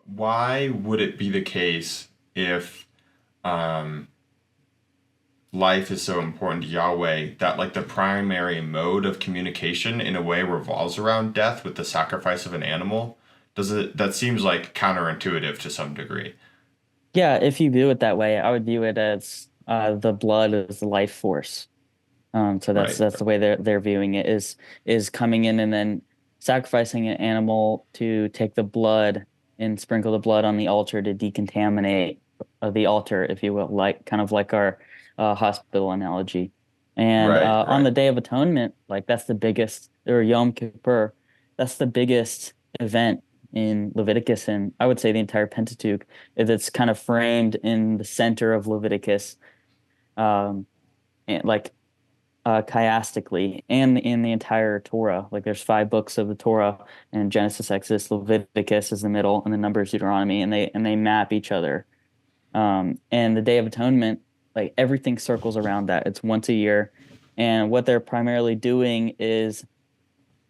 why would it be the case if um, life is so important to Yahweh that like the primary mode of communication in a way revolves around death with the sacrifice of an animal? Does it that seems like counterintuitive to some degree. Yeah, if you view it that way, I would view it as the blood is the life force. So that's Right. that's the way they're viewing it is coming in and then sacrificing an animal to take the blood and sprinkle the blood on the altar to decontaminate the altar, if you will, like kind of like our hospital analogy. And Right, on right. the Day of Atonement, like that's the biggest, or Yom Kippur, that's the biggest event in Leviticus, and I would say the entire Pentateuch. It's kind of framed in the center of Leviticus, um, and like chiastically and in the entire Torah. Like there's five books of the Torah, and Genesis, Exodus, Leviticus is the middle, and the Numbers, Deuteronomy, and they map each other. And the Day of Atonement, like everything circles around that. It's once a year, and what they're primarily doing is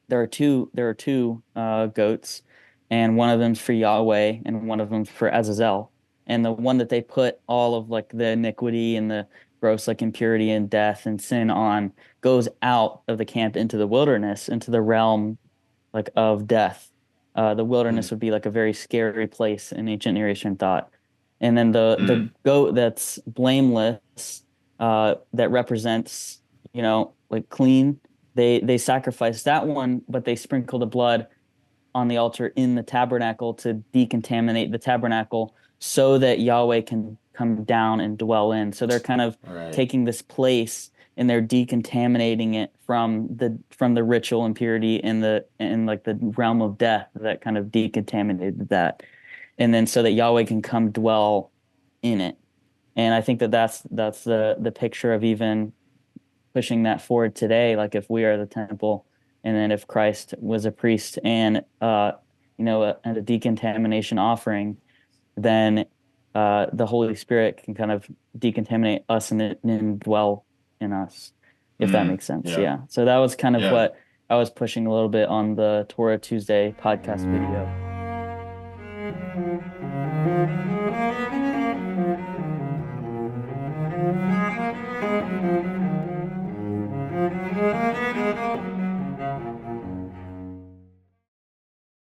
there are two goats, and one of them's for Yahweh and one of them's for Azazel. And the one that they put all of like the iniquity and the gross like impurity and death and sin on goes out of the camp into the wilderness, into the realm like of death. The Mm, wilderness would be like a very scary place in ancient Near Eastern thought. And then the mm, goat that's blameless, that represents, like clean. They sacrifice that one, but they sprinkle the blood on the altar in the tabernacle to decontaminate the tabernacle so that Yahweh can come down and dwell in. So they're kind of right. taking this place and they're decontaminating it from the ritual impurity in the in like the realm of death that kind of decontaminated that. And then so that Yahweh can come dwell in it. And I think that that's the picture of even pushing that forward today. Like if we are the temple, and then if Christ was a priest and and a decontamination offering, then the Holy Spirit can kind of decontaminate us and dwell in us, if that Mm, makes sense. yeah. Yeah. So that was kind of Yeah. what I was pushing a little bit on the Torah Tuesday podcast video.